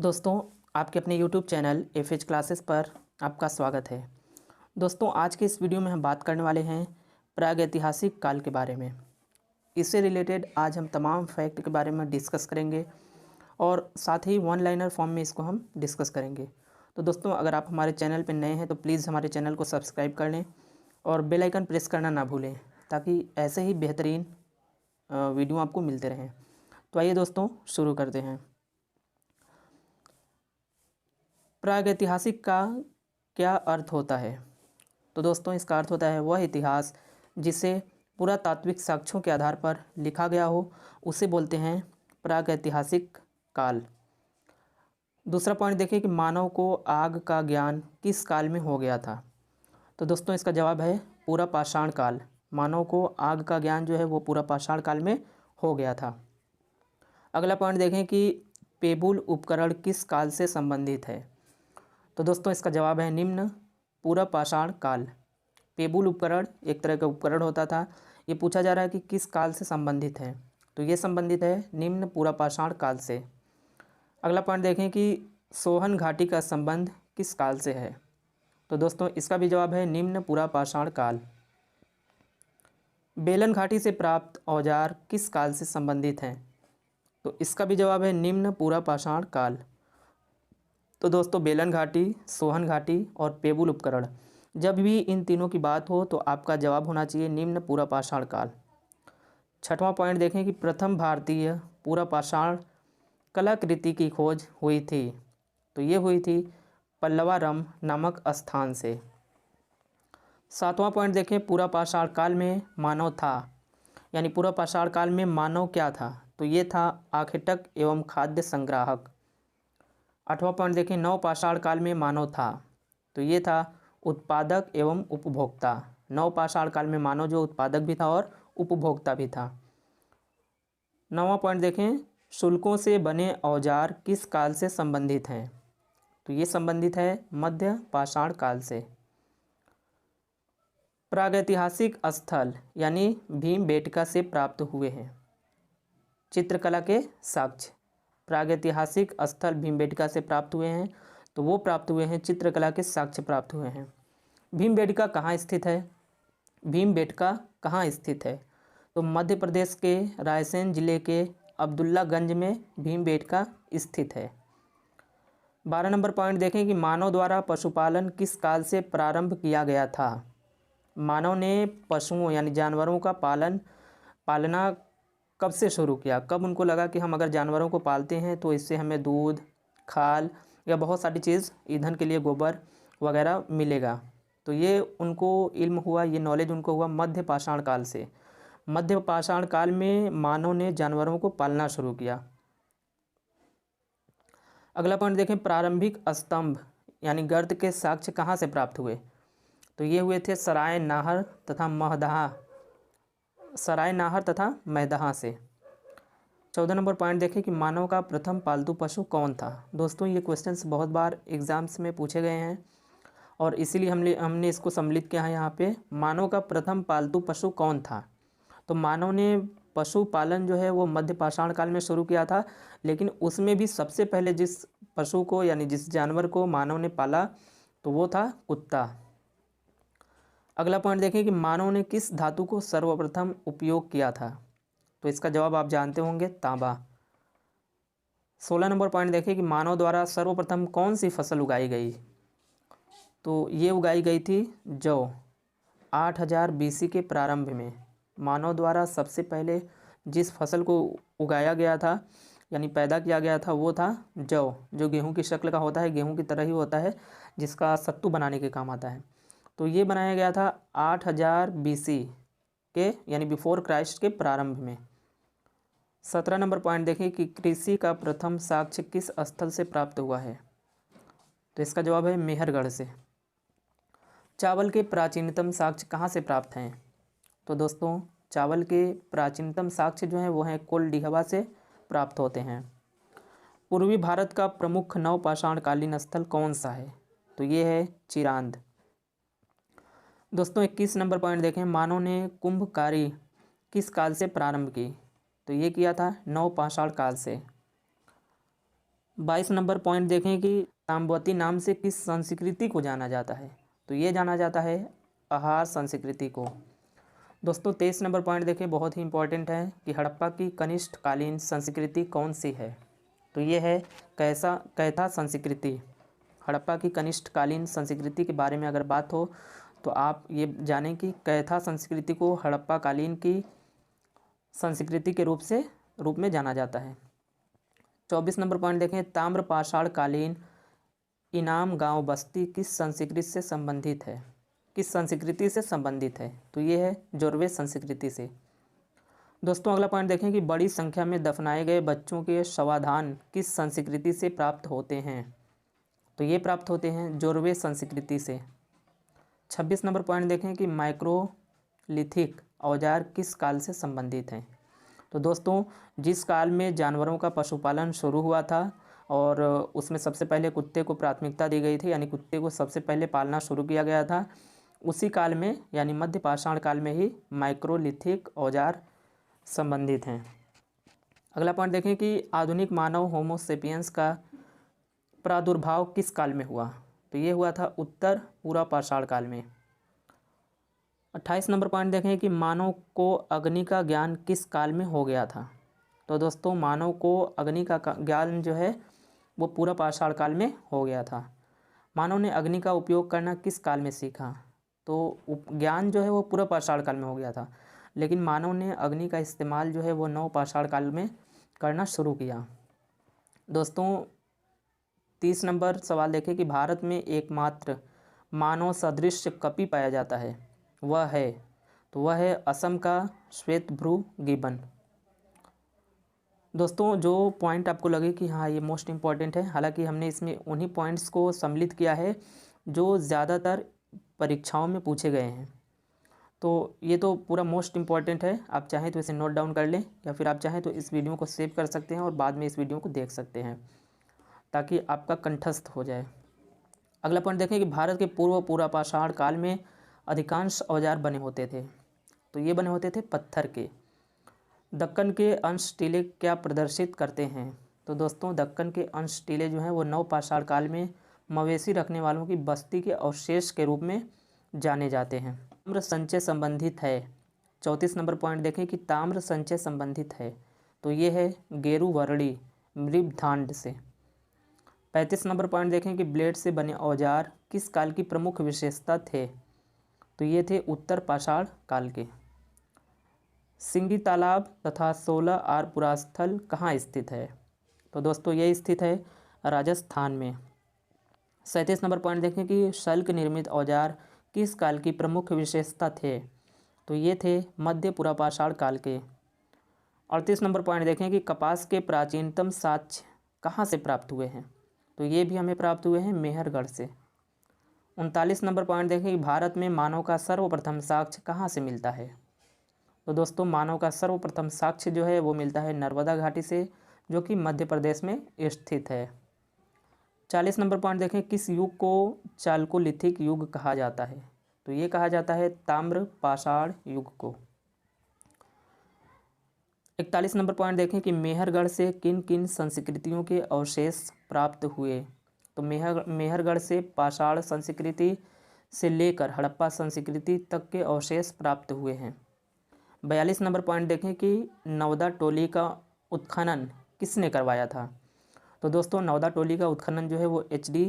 दोस्तों, आपके अपने YouTube चैनल FH क्लासेस पर आपका स्वागत है। दोस्तों, आज के इस वीडियो में हम बात करने वाले हैं प्रागैतिहासिक काल के बारे में। इससे रिलेटेड आज हम तमाम फैक्ट के बारे में डिस्कस करेंगे और साथ ही वन लाइनर फॉर्म में इसको हम डिस्कस करेंगे। तो दोस्तों, अगर आप हमारे चैनल पर नए हैं तो प्लीज़ हमारे चैनल को सब्सक्राइब कर लें और बेल आइकन प्रेस करना ना भूलें, ताकि ऐसे ही बेहतरीन वीडियो आपको मिलते रहें। तो आइए दोस्तों, शुरू करते हैं। प्रागैतिहासिक का क्या अर्थ होता है? तो दोस्तों, इसका अर्थ होता है वह इतिहास जिसे पुरातात्विक साक्ष्यों के आधार पर लिखा गया हो, उसे बोलते हैं प्रागैतिहासिक काल। दूसरा पॉइंट देखिए कि मानव को आग का ज्ञान किस काल में हो गया था? तो दोस्तों, इसका जवाब है पूरा पाषाण काल। मानव को आग का ज्ञान जो है वो पूरा पाषाण काल में हो गया था। अगला पॉइंट देखें कि पेबुल उपकरण किस काल से संबंधित है? तो दोस्तों, इसका जवाब है निम्न पूरा पाषाण काल। पेबुल उपकरण एक तरह का उपकरण होता था। ये पूछा जा रहा है कि किस काल से संबंधित है, तो ये संबंधित है निम्न पूरा पाषाण काल से। अगला पॉइंट देखें कि सोहन घाटी का संबंध किस काल से है? तो दोस्तों, इसका भी जवाब है निम्न पूरा पाषाण काल। बेलन घाटी से प्राप्त औजार किस काल से संबंधित हैं? तो इसका भी जवाब है निम्न पूरा पाषाण काल। तो दोस्तों, बेलन घाटी, सोहन घाटी और पेबुल उपकरण, जब भी इन तीनों की बात हो तो आपका जवाब होना चाहिए निम्न पूरा पाषाण काल। छठवां पॉइंट देखें कि प्रथम भारतीय पूरा पाषाण कलाकृति की खोज हुई थी, तो ये हुई थी पल्लवारम नामक स्थान से। सातवां पॉइंट देखें पूरा पाषाण काल में मानव था, यानी पूरा पाषाण काल में मानव क्या था? तो ये था आखेटक एवं खाद्य संग्राहक। आठवां पॉइंट देखें नव पाषाण काल में मानव था, तो ये था उत्पादक एवं उपभोक्ता। नव पाषाण काल में मानव जो उत्पादक भी था और उपभोक्ता भी था। नौवां पॉइंट देखें शुल्कों से बने औजार किस काल से संबंधित हैं? तो ये संबंधित है मध्य पाषाण काल से। प्रागैतिहासिक स्थल यानी भीमबेटका से प्राप्त हुए हैं चित्रकला के साक्ष्य। प्रागैतिहासिक स्थल भीमबेटका से प्राप्त हुए हैं, तो वो प्राप्त हुए हैं चित्रकला के साक्ष्य प्राप्त हुए हैं। भीमबेटका कहाँ स्थित है? भीमबेटका कहाँ स्थित है? तो मध्य प्रदेश के रायसेन जिले के अब्दुल्लागंज में भीमबेटका स्थित है। 12 नंबर पॉइंट देखें कि मानव द्वारा पशुपालन किस काल से प्रारंभ किया गया था? मानव ने पशुओं यानी जानवरों का पालना कब से शुरू किया? कब उनको लगा कि हम अगर जानवरों को पालते हैं तो इससे हमें दूध, खाल या बहुत सारी चीज़, ईंधन के लिए गोबर वगैरह मिलेगा? तो ये उनको इल्म हुआ, ये नॉलेज उनको हुआ मध्य पाषाण काल से। मध्य पाषाण काल में मानव ने जानवरों को पालना शुरू किया। अगला पॉइंट देखें प्रारंभिक स्तंभ यानी गर्त के साक्ष्य कहाँ से प्राप्त हुए? तो ये हुए थे सराय नाहर तथा मैदहा से। 14 नंबर पॉइंट देखें कि मानव का प्रथम पालतू पशु कौन था? दोस्तों, ये क्वेश्चंस बहुत बार एग्जाम्स में पूछे गए हैं और इसीलिए हमने इसको सम्मिलित किया है यहाँ पे। मानव का प्रथम पालतू पशु कौन था? तो मानव ने पशुपालन जो है वो मध्य पाषाण काल में शुरू किया था, लेकिन उसमें भी सबसे पहले जिस पशु को यानी जिस जानवर को मानव ने पाला तो वो था कुत्ता। अगला पॉइंट देखें कि मानव ने किस धातु को सर्वप्रथम उपयोग किया था? तो इसका जवाब आप जानते होंगे, तांबा। 16 नंबर पॉइंट देखें कि मानव द्वारा सर्वप्रथम कौन सी फसल उगाई गई? तो ये उगाई गई थी जौ। 8000 BC के प्रारंभ में मानव द्वारा सबसे पहले जिस फसल को उगाया गया था यानी पैदा किया गया था वो था जौ, जो गेहूं की शक्ल का होता है, गेहूं की तरह ही होता है, जिसका सत्तू बनाने के काम आता है। तो ये बनाया गया था 8000 BC के यानी बिफोर क्राइस्ट के प्रारंभ में। 17 नंबर पॉइंट देखें कि कृषि का प्रथम साक्ष्य किस स्थल से प्राप्त हुआ है? तो इसका जवाब है मेहरगढ़ से। चावल के प्राचीनतम साक्ष्य कहाँ से प्राप्त हैं? तो दोस्तों, चावल के प्राचीनतम साक्ष्य जो हैं वो हैं कोल्डिहवा से प्राप्त होते हैं। पूर्वी भारत का प्रमुख नवपाषाणकालीन स्थल कौन सा है? तो ये है चिरांद। दोस्तों, 21 नंबर पॉइंट देखें मानव ने कुंभकारी किस काल से प्रारंभ की? तो ये किया था नवपाषाण काल से। 22 नंबर पॉइंट देखें कि ताम्रवती नाम से किस संस्कृति को जाना जाता है, तो ये जाना जाता है आहार संस्कृति को। दोस्तों 23 नंबर पॉइंट देखें, बहुत ही इंपॉर्टेंट है कि हड़प्पा की कनिष्ठकालीन संस्कृति कौन सी है, तो ये है कैथा संस्कृति। हड़प्पा की कनिष्ठकालीन संस्कृति के बारे में अगर बात हो तो आप ये जानें कि कैथा संस्कृति को हड़प्पा कालीन की संस्कृति के रूप में जाना जाता है। 24 नंबर पॉइंट देखें, ताम्रपाषाण कालीन इनाम गांव बस्ती किस संस्कृति से संबंधित है, किस संस्कृति से संबंधित है, तो ये है जोरवे संस्कृति से। दोस्तों अगला पॉइंट देखें कि बड़ी संख्या में दफनाए गए बच्चों के शवाधान किस संस्कृति से प्राप्त होते हैं, तो ये प्राप्त होते हैं जोरवे संस्कृति से। 26 नंबर पॉइंट देखें कि माइक्रोलिथिक औजार किस काल से संबंधित हैं, तो दोस्तों जिस काल में जानवरों का पशुपालन शुरू हुआ था और उसमें सबसे पहले कुत्ते को प्राथमिकता दी गई थी, यानी कुत्ते को सबसे पहले पालना शुरू किया गया था, उसी काल में यानी मध्य पाषाण काल में ही माइक्रोलिथिक औजार संबंधित हैं। अगला पॉइंट देखें कि आधुनिक मानव होमोसेपियंस का प्रादुर्भाव किस काल में हुआ, तो ये हुआ था उत्तर पूर्व पाषाण काल में। 28 नंबर पॉइंट देखें कि मानव को अग्नि का ज्ञान किस काल में हो गया था, तो दोस्तों मानव को अग्नि का ज्ञान जो है वो पूरा पाषाण काल में हो गया था। मानव ने अग्नि का उपयोग करना किस काल में सीखा, तो ज्ञान जो है वो पूरा पाषाण काल में हो गया था, लेकिन मानव ने अग्नि का इस्तेमाल जो है वो नव पाषाण काल में करना शुरू किया। दोस्तों 30 नंबर सवाल देखें कि भारत में एकमात्र मानव सदृश कपि पाया जाता है, वह है, तो वह है असम का श्वेतभ्रू गिबन। दोस्तों जो पॉइंट आपको लगे कि हाँ ये मोस्ट इम्पॉर्टेंट है, हालांकि हमने इसमें उन्हीं पॉइंट्स को सम्मिलित किया है जो ज़्यादातर परीक्षाओं में पूछे गए हैं, तो ये तो पूरा मोस्ट इम्पॉर्टेंट है। आप चाहें तो इसे नोट डाउन कर लें या फिर आप चाहें तो इस वीडियो को सेव कर सकते हैं और बाद में इस वीडियो को देख सकते हैं ताकि आपका कंठस्थ हो जाए। अगला पॉइंट देखें कि भारत के पूर्व पाषाण काल में अधिकांश औजार बने होते थे, तो ये बने होते थे पत्थर के। दक्कन के अंश टीले क्या प्रदर्शित करते हैं, तो दोस्तों दक्कन के अंश टीले जो हैं वो नव पाषाण काल में मवेशी रखने वालों की बस्ती के अवशेष के रूप में जाने जाते हैं। ताम्र संचय संबंधित है, 34 नंबर पॉइंट देखें कि ताम्र संचय संबंधित है, तो ये है गेरुवर्णी मृद्धांड से। 35 नंबर पॉइंट देखें कि ब्लेड से बने औजार किस काल की प्रमुख विशेषता थे, तो ये थे उत्तर पाषाण काल के। सिंगी तालाब तथा 16 आर पुरास्थल कहाँ स्थित है, तो दोस्तों ये स्थित है राजस्थान में। 37 नंबर पॉइंट देखें कि शल्क निर्मित औजार किस काल की प्रमुख विशेषता थे, तो ये थे मध्य पुरापाषाण काल के। 38 नंबर पॉइंट देखें कि कपास के प्राचीनतम साक्ष्य कहाँ से प्राप्त हुए हैं, तो ये भी हमें प्राप्त हुए हैं मेहरगढ़ से। 39 नंबर पॉइंट देखें कि भारत में मानव का सर्वप्रथम साक्ष्य कहाँ से मिलता है, तो दोस्तों मानव का सर्वप्रथम साक्ष्य जो है वो मिलता है नर्मदा घाटी से, जो कि मध्य प्रदेश में स्थित है। 40 नंबर पॉइंट देखें किस युग को चालकोलिथिक युग कहा जाता है, तो ये कहा जाता है ताम्र पाषाण युग को। 41 नंबर पॉइंट देखें कि मेहरगढ़ से किन किन संस्कृतियों के अवशेष प्राप्त हुए, तो मेहरगढ़ से पाषाण संस्कृति से लेकर हड़प्पा संस्कृति तक के अवशेष प्राप्त हुए हैं। 42 नंबर पॉइंट देखें कि नवदा टोली का उत्खनन किसने करवाया था, तो दोस्तों नवदा टोली का उत्खनन जो है वो HD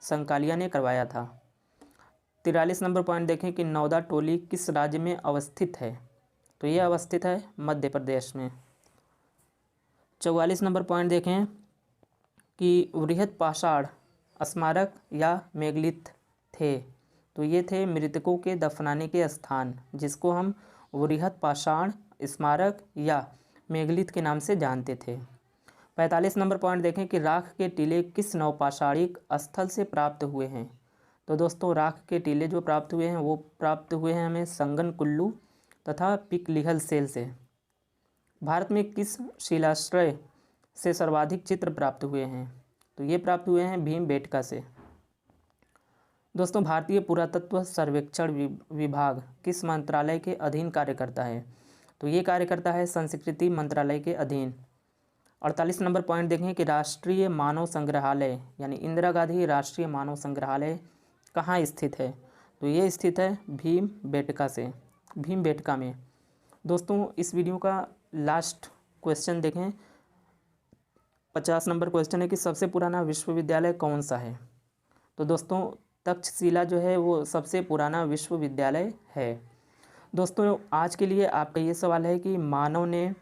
संकालिया ने करवाया था। 43 नंबर पॉइंट देखें कि नवदा टोली किस राज्य में अवस्थित है, तो ये अवस्थित है मध्य प्रदेश में। 44 नंबर पॉइंट देखें कि वृहद पाषाण स्मारक या मेगलिथ थे, तो ये थे मृतकों के दफनाने के स्थान, जिसको हम वृहद पाषाण स्मारक या मेगलिथ के नाम से जानते थे। 45 नंबर पॉइंट देखें कि राख के टीले किस नवपाषाणिक स्थल से प्राप्त हुए हैं, तो दोस्तों राख के टीले जो प्राप्त हुए हैं वो प्राप्त हुए हैं हमें संगन कुल्लू तथा पिकलिहल सेल से। भारत में किस शिलाश्रय से सर्वाधिक चित्र प्राप्त हुए हैं, तो ये प्राप्त हुए हैं भीमबेटका से। दोस्तों भारतीय पुरातत्व सर्वेक्षण विभाग किस मंत्रालय के अधीन कार्य करता है, तो ये कार्य करता है संस्कृति मंत्रालय के अधीन। 48 नंबर पॉइंट देखें कि राष्ट्रीय मानव संग्रहालय यानी इंदिरा गांधी राष्ट्रीय मानव संग्रहालय कहाँ स्थित है? तो ये स्थित है भीमबेटका में। दोस्तों इस वीडियो का लास्ट क्वेश्चन देखें। 50 नंबर क्वेश्चन है कि सबसे पुराना विश्वविद्यालय कौन सा है? तो दोस्तों तक्षशिला जो है वो सबसे पुराना विश्वविद्यालय है। दोस्तों आज के लिए आपका ये सवाल है कि मानव ने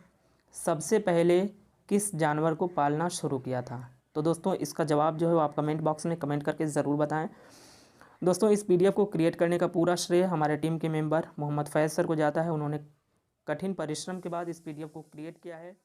सबसे पहले किस जानवर को पालना शुरू किया था? तो दोस्तों इसका जवाब जो है वो आप कमेंट बॉक्स में कमेंट करके ज़रूर बताएं। दोस्तों इस पीडीएफ को क्रिएट करने का पूरा श्रेय हमारे टीम के मेंबर मोहम्मद फैज़ सर को जाता है। उन्होंने कठिन परिश्रम के बाद इस पीडीएफ को क्रिएट किया है।